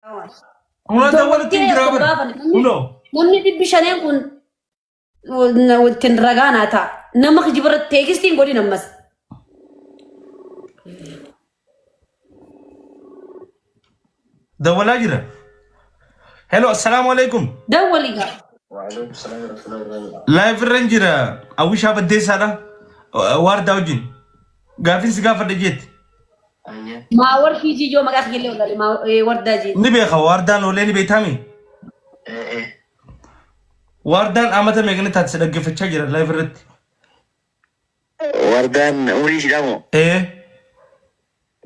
Una dawwal tingira bar. Uno. Namni dhibbi shaneen kun ittiin ragaanaa ta'a. Nama kijibara teekistiin godhin ammas. Dawwalaa jira. Hello, assalamu alaikum. Dawwalii gaa. Live irran jira. Awwishaa baddeessaadha. Waardaa wajjin. Gaaffiin si gaafadha jeetti. Maa warqii jijoo maqaa kiyyalee oolale maa wardaa jee. Ni beeka waardaan oolee ni beektaami. Wardaan amata meeqni taatisa dhaggeeffachaa jira live irratti. Wardaan umrii ishidhaa moo?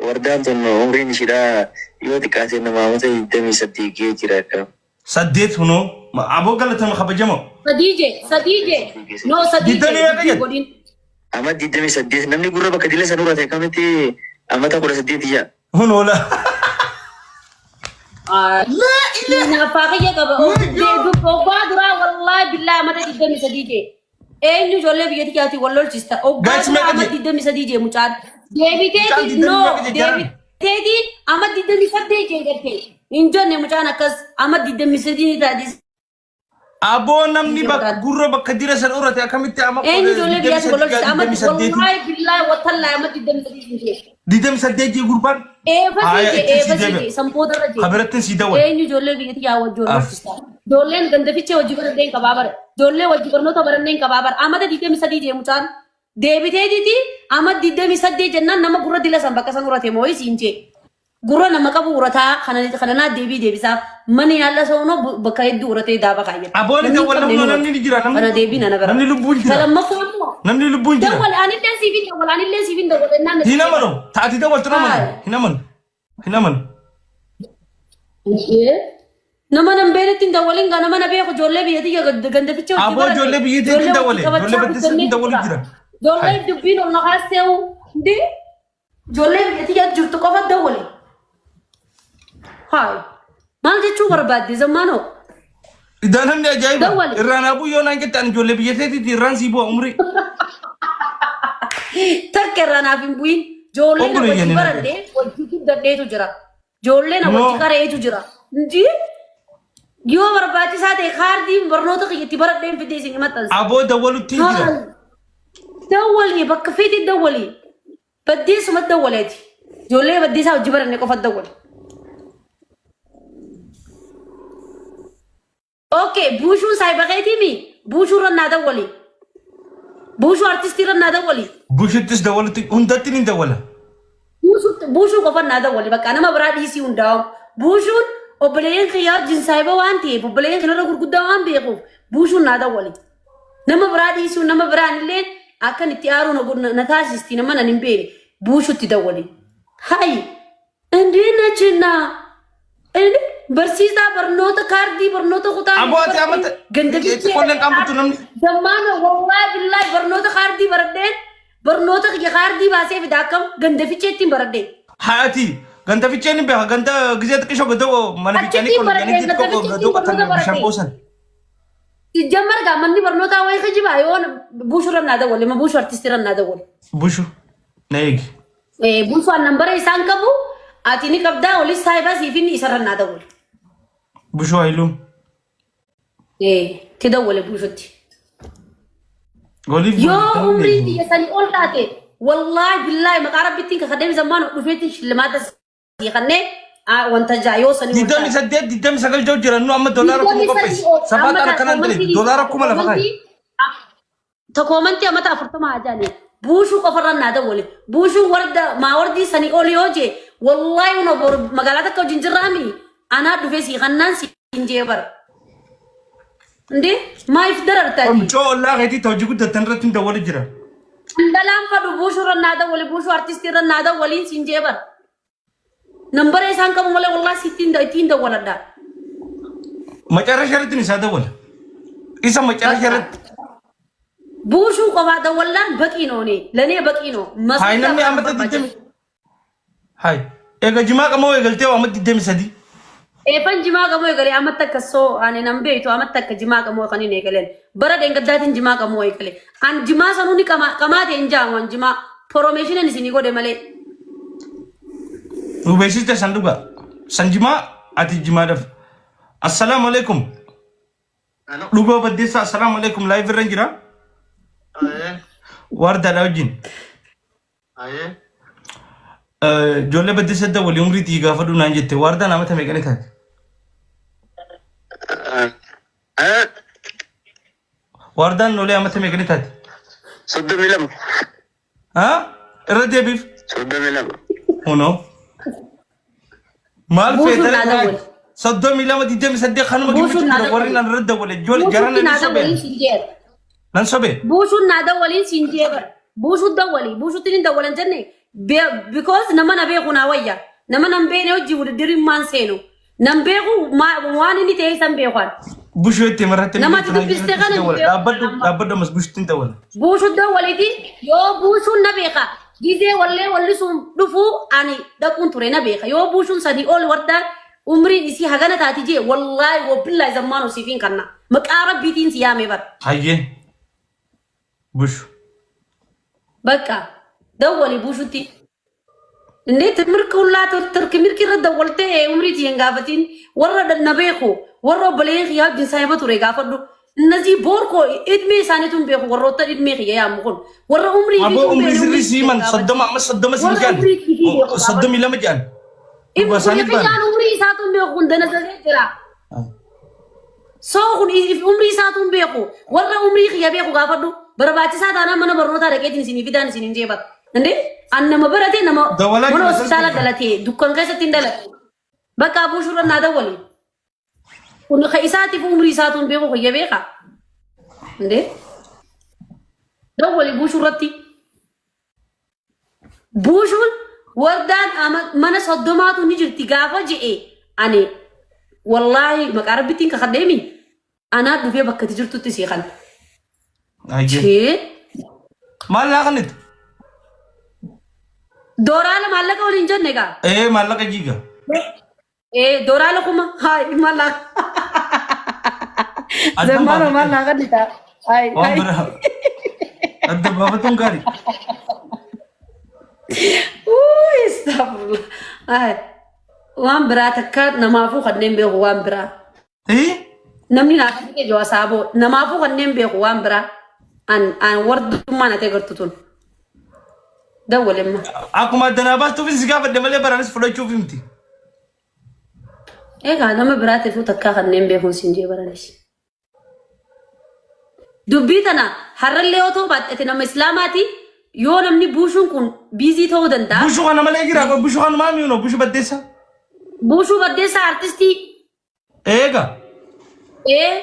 Wardaan tun umriin ishidhaa yoo xiqqaate nama amata 28 ga'ee jira akkam. 8 hunoo aboo galatama kabajamoo. Sadii no sadii godhin. Amata 28 namni gurra bakka dila san urate akkamitti amata 18 jaa. Hunoola. Naafaqiyya qaba. Obbaa duraa wallaahi billaa amata 23 jee. Eenyu ijoollee biyya tikaatii wal lolchista. Obbaa duraa amata 23 jee mucaan. Deebiteetiin amata 28 jee gartee. Hin jenne mucaan akkas amata 23 taadis. Aboo namni gurra bakka dira san urate akkamitti amata. Eenyu ijoollee biyyaatti wal lolchista amata wallaahi billaa watallaa amata 23 jee. 28 jee gurbaan. Eebbasiiti sampoota irra jee. Kabirattiin si dawwal. Eenyu ijoollee biyyatti yaa wajjin hojjista. Ijoolleen gandafichee wajjin baranneen qabaa bara. Ijoollee wajjin barnoota baranneen qabaa bara. Amata 23 jee mucaan. Deebiteetiiti amata 28 jennaan nama gurra dila san bakka san urate moo isiin jee. Gurra nama qabu urataa kananaa deebisaaf mani yaalla soonoo bakka hedduu uratee daaba kaayyata. Aboon dawwal namni ni jira namni. Kana deebii nana gara. Namni lubbuun jira. Lammaffaa immoo. Namni lubbuun jira. Dawwal anillee siifin dawwal ennaan. Hinamanu taati dawwaltu namanu hinamanu. Nama nan beeretti dawwalin gaa nama na beeku ijoollee biyyattii gandaficha hojii bara. Aboo ijoollee biyyattii dawwale ijoollee baddeessatti dawwalu jira. Ijoollee dubbiin ol naqaas ta'u hundi ijoollee biyyattii jirtu qofa dawwale. Haay maal jechuu barbaadde zammaanoo. Idaanamni ajaa'iba irraan abuu yoo naan jettaan ijoollee biyyattiitti irraan sii bu'a umrii. Takka irraanaaf hin bu'in ijoollee na wajji baradhee wajji guddadheetu jira. Ijoollee na wajji qareetu jira. Inji yoo barbaachisaa ta'e kaardiin barnoota itti baradheen fidee isin himattansa. Aboo dawwalutti jira. Dawwalii bakka feetii dawwalii. Baddeessuma dawwaleeti. Ijoollee baddeessaa wajji baranne qofa dawwale. Okay, buushuun saayibakeetii mi? Buushuu rannaa dawwalii. Buushuu artistii rannaa dawwalii. Buushuttis dawwalutti hundatti ni dawwala. Buushuu qofa naa dawwalii bakka nama biraa dhiisii hundaa'u. Buushuun obboleeyyan kiyyaa wajjin saayiba waan ta'eef obboleeyyan kanarra gurguddaa waan beekuuf buushuun naa dawwalii. Nama biraa dhiisuu nama biraan illee akkan itti aaruun na taasisti nama nan hin beekne buushuutti dawwalii. Hayi indii na chinnaa. Barsiisaa barnoota kaardii barnoota kutaa. Abooti amata gandafichi qolleen qabutu namni. Zammaana wallaahi billaahi barnoota kaardii baradheen barnoota kaardii baasee fida akkam gandafichi ittiin baradheen. Haati gandafichi ni beeka ganda gizee xiqqishoo gadoo mana bichaanii qolleen xiqqoo gadoo qotan bishaan boosan. Jammar gaa manni barnootaa wayii kijibaa yoo buushuu rannaa dawwale ma buushuu artistii rannaa dawwale. Buushuu na eegi. Buushuu nambara isaan qabu. Ati ni qabdaa olis saayibaa siifin isa rannaa dawwale. Buushuu hayiluun. Ti dawwale buushutti. Oliif yoo umrii biyya sanii ol taate wallaahi billaahi maqaa rabbittiin kan kadeemi zammaan dhufeetti shillimaata siikannee wanta jaa yoo sanii ol taate. 28 jau jira nu amma doolaara 1000 qopheessi. Sabataan akkanaan dale doolaara 1000 lafa kaayi. Takoomantii amata 40 ajaa'anii. Buushuu qofa rannaa dawwale. Buushuu wardii sanii ol yoo jee wallahi uno magaalaa takka wajjin jirraami anaa dhufee siikannaan siin jee bara. Ndee maayif darartaati. Coo ollaa keetii hojii guddatan irratti dawwale jira. Dalaan fadhu buushuu rannaa dawwale buushuu artistii rannaa dawwaliin siin jee bara. Nambara isaan qabu malee wallahi ittiin dawwaladhaa. Macaara sharattiin isaa dawwala. Isa macaara sharatti. Buushuu qofaa dawwalaan baqii noonee lanee baqii noo. Hayi namni amata 20. Hayi eega jimaa qamoo eegaltee amata 23. Eepan jimaa qamoo eegalee amata akka soo ani nan beeytu amata akka jimaa qamoo kan hin eegaleen bara deengaddaatiin jimaa qamoo eegalee an jimaa sanuu ni qamaatee hin jaamu an jimaa poroomeeshiniin isinii godhe malee. Nu beeksiste san dhugaa san jimaa ati jimaadaf assalamu alaikum dhugo baddeessa assalamu alaikum live irra jira warda dawjin jolle baddeessa da wali umri ti gafa duna jette warda na mata me gane ta warda no le mata me gane ta Soddo milam. ha rade bif Soddo milam. uno mal Buushun federe nada wali. صدق ميلا ما تيجي مصدق خانم ما Buushun جبت nada ورينا نرد ولا جول Buushun جرنا nada wali نسبه sinjeer. نسبه Buushun nada wali sinjeer. Buushu dawali. Buushu tinin dawalan jenne. Because nama nabe kuna wayya. Nama nambe ne oji wudi dirim man seno. Nambe ku wani ni te sambe kwan. بوشو تمرت Nama tidu pistekana لابد مس بوش تنت ولا Buushu dawali di yo buushun nabe ka. Gize walle sum dufu ani dakun ture nabe ka. Yo buushun sadi ol warda umri isi hagana tati je wallahi wa billahi zamanu sifin kanna. Maqarab bitin siyame bar. هاي بوش በቃ ደወሊ ቡሹቲ እንዴት ምርኩላቱ ትርክ ምርክ ረደወልቴ ኡምሪት የንጋፈቲን ወረደ ነበይኹ ወሮ በለይኽ ያ ጅንሳይበቱ ረጋፈዱ እነዚህ ቦርኮ እድሜ ሳኔቱን ቤኹ ወሮተ እድሜ ያምኹን ወሮ ኡምሪ ابو عمري زري سيمن صدم ما صدم سيجان صدم الى مجان بساني كان ኡምሪ ሳቱን ቤኹ እንደነዘለ ጅራ ሰውን ኡምሪ ሳቱን ቤኹ ወሮ ኡምሪ ያ ቤኹ ጋፈዱ በረባቺሳ ታና መነ በሮታ ረቄቲን ሲኒ ፊዳን ሲኒ እንጀባ እንዴ አነመ በረቴ ነመ ምን ሆስፒታል ገለቴ ዱከን ከሰት እንደለ በቃ ቡሹረና ደወል ሁሉ ከኢሳቲ ኡምሪ ሳቱን ቤቆ የቤቃ እንዴ ደወል ቡሹረቲ ቡሹን ወርዳን መነ ሰዶማቱ ንጅርቲ ጋፋ ጂኤ አኔ ወላሂ መቃረብቲን ከኸደሚ አና ዱፌ በከት ጅርቱት ሲኻን مالك خنت دورال مالك ولا إنجن نجا ايه مالك جيجا إيه دورال كم هاي مالك زمان مالك كده هاي هاي أنت بابا تونكاري اوه استغفر الله هاي وان براتك نمافو خدنين به وان برا ايه نمني ناكي جو سابو نمافو خدنين به وان برا an wardu mana te gartutun dawale ma aku madana bas tu fin sigafa de male baranis fulo chufimti ega nama birate fu takka khannen be hun sinje baranis dubbitana harralle oto batte nama islamati yo namni bushun kun busy to danda bushu kana male gira ko bushu kana mami uno bushu badesa artisti ega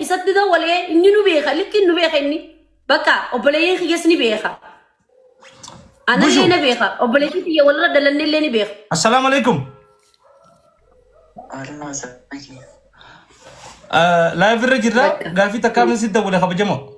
isatti dawale inni nu be khalikin nu be khinni بكا وبلايخ يسني بيخا أنا اللي نبيخا وبلايخ يا ولا دلني اللي نبيخ السلام عليكم لايف الرجل قال في تكامل سيدة ولا خب جمع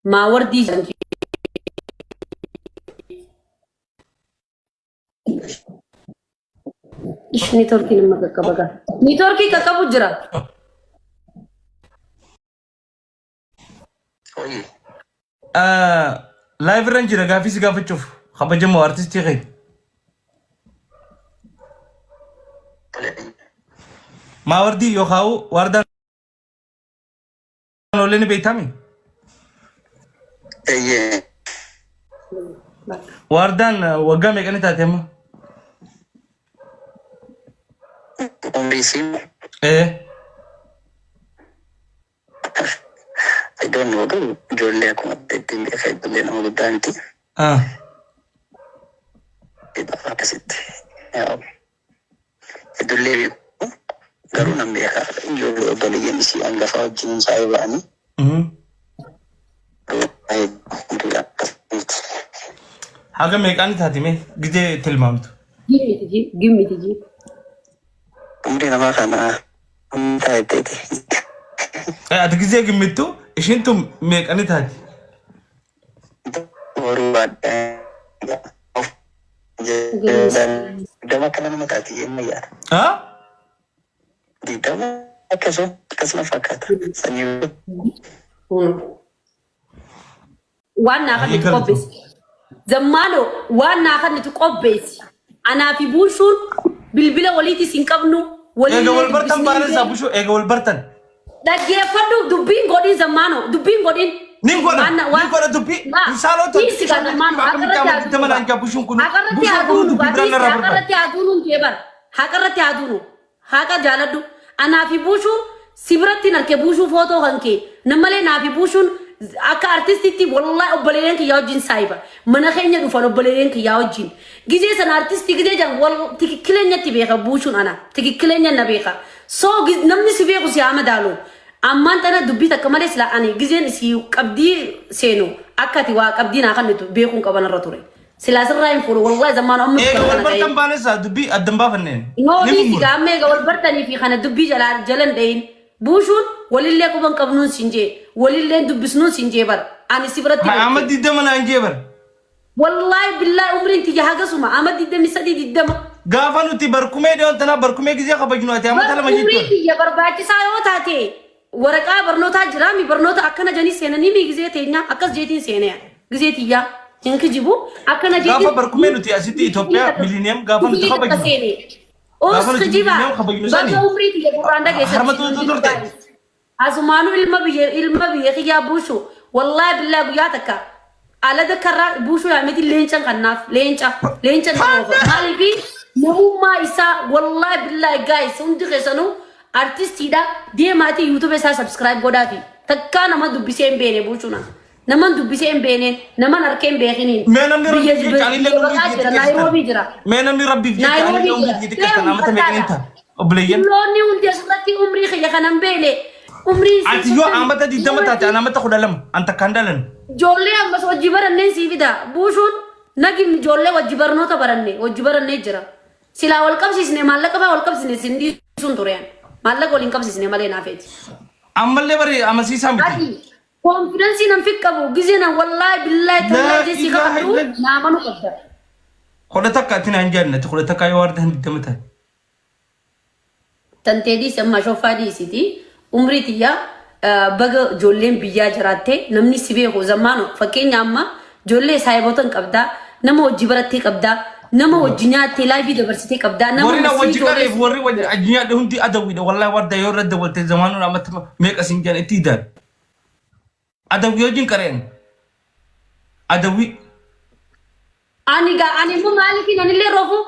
ما وردي إيش نيتوركي لما كبكا نيتوركي كبو جرا لايف رنجر غافي سيغا تشوف خبا جمو ارتستي غي ما وردي يو خاو وردان نولين بيتامي ايه وردان وقامي كانت تاتيما عمري سيم ايه I don't know though. Jolle ako mattetin be kay dulle na magdanti. Ito kasit. Dulle ko garu na be ka. Jolle baligyan si ang gafa jin sa ibani. Ay dula. حاجه ميكاني تاتيمي جدي تلمامت جيمي تجي umri na makana. Tay. اتجزي جميتو ايش انتم ميكاني تاتي Warubat. Dama kana na matati yan ya. ها Di dama kaso na fakata. Sanyo. وانا خلي تقبس زمانو وانا خلي تقبس Anaa fi buushuun bilbila waliitis hin qabnu. Ega wal bartan baanesa bushu ega wal bartan. Dhaggeeffadhu dubbiin godhin zammaano dubbiin godhin. Nin goda dubbi. Insaalota. Isi kan zammaano Akkamiti teman anja bushun kun. Haqarratti aduunu jeebar. Haqarratti aduunu. Haqa jaaladhu. Anaa fi buushuu sibiratti narkee buushuu footoo kan kee. Namalee naa fi buushuun akka artistitti wallahi obboleeyyan kiyyaa wajjin saayiba. Mana keenya dhufan obboleeyyan kiyyaa wajjin. Gizee sana artistii gizee jan wal tikikkileenyatti beeka buushuun ana. Tikikkileenya na beeka. So namni si beeku si ama daaloo. Ammaan tana dubbii takka malee sila ani gizeen si qabdii seenu akkati waa qabdii naa kan beekuun qaban irra ture. Sila sirraa hin fuudhu wallahi zammaan amma ega wal bartan baanesa dubbii addan baafanneen. Noodii si gaamme ega wal bartanii fi kana dubbii jalan dhayin. Buushuun walillee quban qabnuun sinjee walillee dubbisnuun sinjee bar ani si biratti Ahmad diddama naan jee bar wallahi billahi umriin tiyya hagasuma Ahmad diddami sadii diddama gaafa nuti barkumee dhiyoon tanaa barkumee gizee kabajnu ati amma talama umriin jettu tiyya barbaachisaa yoo taate waraqaa barnootaa jira mi barnoota akkana janii seenanii mi gizee teenya akkas jeetiin seenee gizee tiyya hinki jibu akkana jeetiin gaafa barkumee nuti asitti Itoophiyaa miliyneem gaafa nuti kabajnu Oska jiba bakka umrii tiyya gurraan dhageessa Asumaanu ilma biyya kiyyaa buushu wallahi billahi guyyaa takka alada karraa buushu yaameti leencan kannaaf leenca dhoofa maaliifi namummaa isaa wallahi billahi guys hundi keessanuu artistiidha deemaatii yuutuube isaa subscribe godhaafi takkaa nama dubbisee hin beene buushuna naman dubbisee hin beeneen naman harkee hin beekiniin Naayiroobii jira namni rabbiif jecha ani umrii xiqqeessan amata meeqaniinta obboleeyyan loonni hundi asirratti umrii kiyya kanan beene umrii ati yoo amata diddama taate an amata 12 anta kan dalan ijoollee ammas wajji barannee sii fida buushuun nagim ijoollee wajji barnoota barannee jira silaa wal qabsiisne maallaqa faa wal qabsiisne sin dhiisuun tureen maallaqa waliin qabsiisne malee naafeeti ammallee bari amasiisaa miti konfidensi nan fiqqabu gizena wallahi billahi tallahi jesi qabdu naamanu qabda Koda takka ati naan jaallate koda takka yoo warda hin diddama taate tanteedii samma shofaadii isiti umrii tiyya baga ijoolleen biyyaa jiraatte namni si beeku zammaano fakkeenya amma ijoollee saayibotan qabdaa nama wajji barattee qabdaa nama wajji nyaattee laayifii dabarsitee qabdaa nama wajji qareef warri wajji addunyaa hundi adawwiidha wallahi warda yoo irra dabalte zamaanuu namatti meeqa siin jaan itti hidaan adawwii wajjin qareen adawwii ani mo maalifi nanillee rofu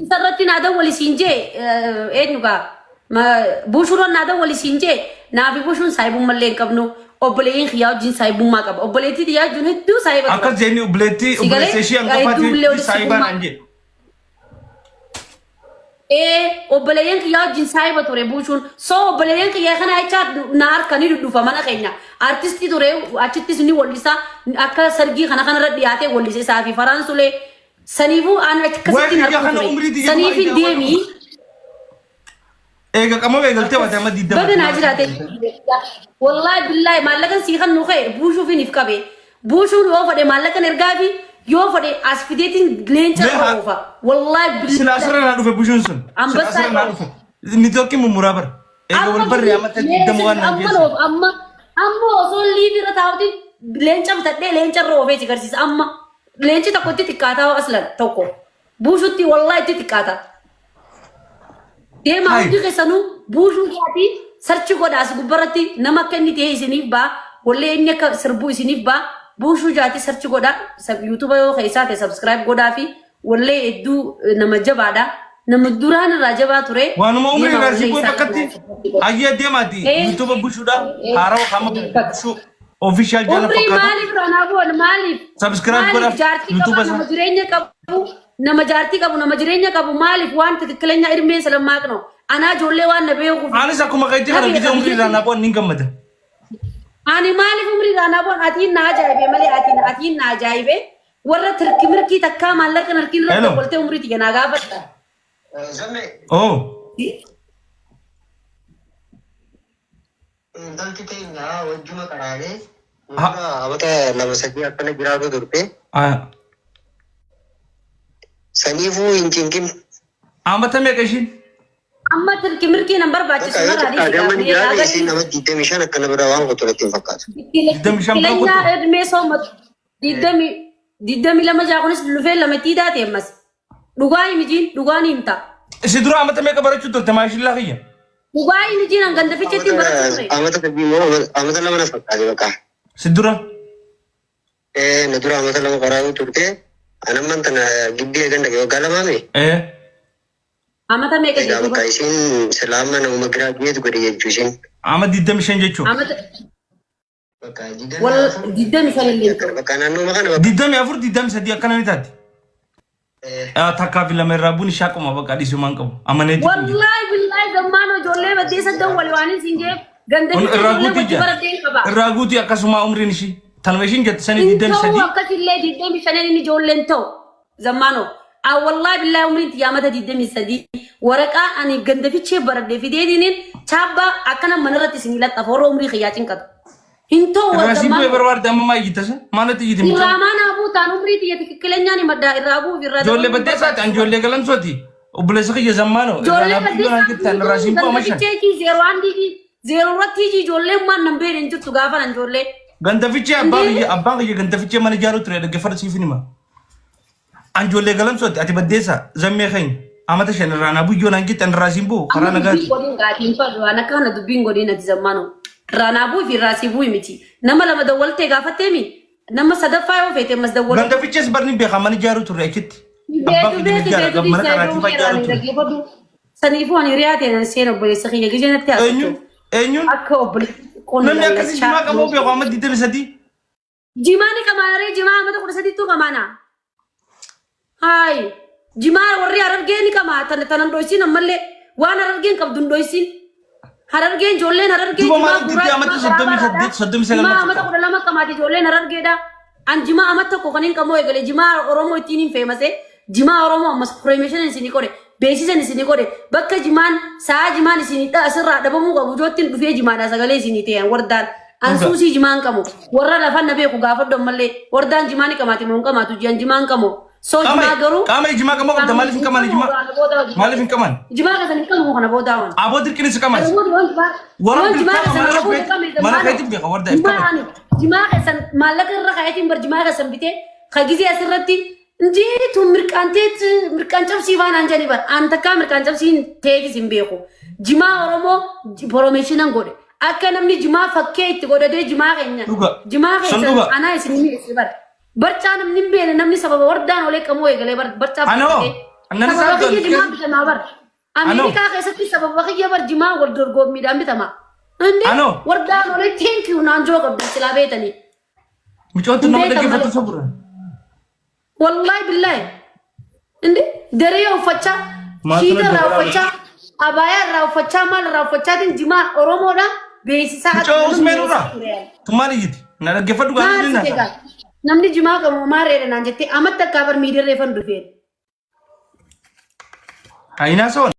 sarratti naada wali siinjee eenyugaa buushuroon naada wali siinjee naafi buushuun saayibuu mallee hin qabnu obboleeyyiin kiyyaa wajjin saayibummaa qaba obboleettii xiyyaa wajjin hedduu saayiba akkas jenni obboleettii ishii hangafaatti saayibaan anje obboleeyyiin kiyyaa wajjin saayiba ture buushuun soo obboleeyyiin kiyyaa kana jechaa na harkanii dhudhufa mana keenya artistii ture achittis ni wallisaa akka sargii kanarra dhiyaatee wallise isaa fi Faraansulee saniifuu aan akkasitti narku ture saniifin deemii eega qama beegaltee wata amma diddama baga naa jiraate wallahi billahi maallaqan sii kan nu ka'e buushuufin if qabe buushuun yoo fedhe maallaqan ergaa fi yoo fedhe as fideetiin leenca oofa wallahi billahi silaasira naa dhufe buushuun sun silaasira naa dhufe ni tokki mummuraa bara eega wal barree amma diddama waan naan geessu amma osoo liifirra taa'utti leenca bitadhee leenca irra oofee si garsiisa amma leenci tokko itti xiqqaataa aslan tokko buushutti wallahi itti xiqqaata deemaa hundi keessanuu buushuu isaati sarchi godhaas gubbarratti nama akka inni ta'e isiniif baa wallee inni akka sirbuu isiniif baa buushuu isaati sarchi godhaa yuutuuba yoo keessaa ta'e subscribe godhaa fi wallee hedduu nama jabaadha. Nama duraan irraa jabaa ture. Waanuma umrii irraa si bu'e bakkatti hayyee deemaati yuutuuba bushuudha haarawa kama bushuu official jala fakkaatu. Umrii maaliif ranaaboon maaliif? Subscribe godhaa yuutuuba nama jireenya qabu nama jaartii qabu nama jireenya qabu maaliif waan tikkileenya irmeen salammaaqno anaa ijoollee waan na beekuuf. Anis akkuma qajeelcha kana gizee umrii irraa naaboon ni gammada. Ani maaliif umrii irraa naaboon atiin na ajaa'ibe malee atiin na ajaa'ibe warra tirkimirkii takkaa maallaqa narkiin irra dabaltee umrii tiyya naa gaafadha. Oh. Dalti teenya wajjuma qaraane amata lama sadii akkana jiraatu turte. Saniifuu hin cinqin. Amata meeqa ishiin? Amma tirkimirkii nan barbaachisu maraadhi. Daa'imman jiraatu isiin nama 25 akkana bira waan qotu irratti hin fakkaatu. 25 Kileenyaa edmee soomatu 22 jaakunis dhufee lama tiidaa ta'e ammas. Dhugaa mijin dhugaa ni himta. Sidura amata meeqa barachuu turte maashillaa kiyya. Dhugaa mijin an ganda ficheetiin barachuu ture. amata lama na fakkaate bakka. Sidura. Na dura amata lama qoraatu turte. Anamman tana gibbii ganda waggaa lamaame. Amata meeqa jechuudha. Bakka isin silaama nama giraaduweetu godhe jechuu isin. Amata 25 jechuudha. Amata wal 25 illee. Bakka naannoo makana 24 23 akkana ni taati. Takkaa fi lama irraa buni shaaquma bakka dhiisumaan qabu. Amaneetti. Wallahi billahi zammaanoo ijoollee baddeessa dawwale waan isin jeef ganda irraa guutii akkasuma umriin ishii. Talma ishiin jette sanii 23. Akkasillee 25 inni ijoolleen ta'u zammaanoo. Wallahi billahi umriin tiyaamata 23 waraqaa ani ganda fichee baradhee fideetiniin chaabbaa akkana manarratti isin laxxafa warra umrii xiyyaa cinqatu. Hinto Rasibu berwarde amma maayitase malati yiti mi Ramana abu tan umri ti tikkelenya ni madda irabu virra jolle badde saat an jolle galan soti ubule sakhi zamano jolle badde tan rasibu amasha ki 01 digi 0 ratti ji jolle man nambe en juttu gafa nan jolle ganda fiche abba ye ganda fiche man jaru tre de gefar si finima an jolle galan soti ati badde sa zamme khain amata shen rana bu jona ngi tan rasibu karana gati godin gati fa ana kana dubin godin ati zamano Ranabu fi rasibu miti. Nama lama dawalte gafatemi. Nama sadafa yo fete mas dawal. Ganda fiches barni be khamani jaru tu rekit. Sanifu ani riate na seno bole sakhiya gijena ta. Enyun. Akka obole. Nam yakasi jima ka mo be khamad dite sadi. Jimani kamana re jima amata ko sadi tu kamana. Hai. Jima warri arabgeni kama tanan doisin amalle wana arabgen kabdun doisin. Harargeen ijoolleen harargee jimaa amata 12 kamaati ijoolleen harargeedha. An jimaa amata tokko kan hin qamoo eegale jimaa Oromoo ittiin hin feemase jimaa Oromoo ammas promotion isinii godhe beeksisan isinii godhe bakka jimaan sa'a jimaan isinii asirraa dhabamuu qabu ijoottiin dhufee jimaadha sagalee isinii ta'an wardaan ansuusii jimaan qamu warra lafan na beeku gaafadhu ammallee wardaan jimaani kamaati moo hin kamaatu jian jimaan qamu. So jimaa garuu qaama jimaa qamoo qabda maaliif hin qamaan jimaa maaliif hin qamaan jimaa kasan hin qamu kana boodaawan aboo dirqinis qamas warra jimaa kasan mana kaitin beeka warda iftabe jimaa kasan maallaqa irra kaayatiin bar jimaa kasan bitee kagizee asirratti injiitu mirqaan cabsii waan anjani bar an takkaa mirqaan cabsiin teekis hin beeku jimaa Oromoo promotionan godhe akka namni jimaa fakkee itti godhatee jimaa keenya jimaa keessa anaa isin miidhasi bar Barcha namni bene namni sababa wardaan oleh kamu eegale barcha annan isaa bakki jimaa bitama bar Amerika keessatti sababa bakki bar jimaa wal dorgoom midhaan bitama inde wardaan oleh thank you naan joo qabdi sila beetani micoottu nama dhaggeeffatu sabura wallahi billahi inde daree uffacha shiita irraa uffacha abaayaa irraa uffacha maal irraa uffachaatiin jimaa Oromoodha beeksisaa micoo usmeerura tumaal iyyiti na dhaggeeffadhu gaafii Namni jimaa qabu maarreedha naan jettee amata akka bar miidirree fan dhufeen. Hainaa soon.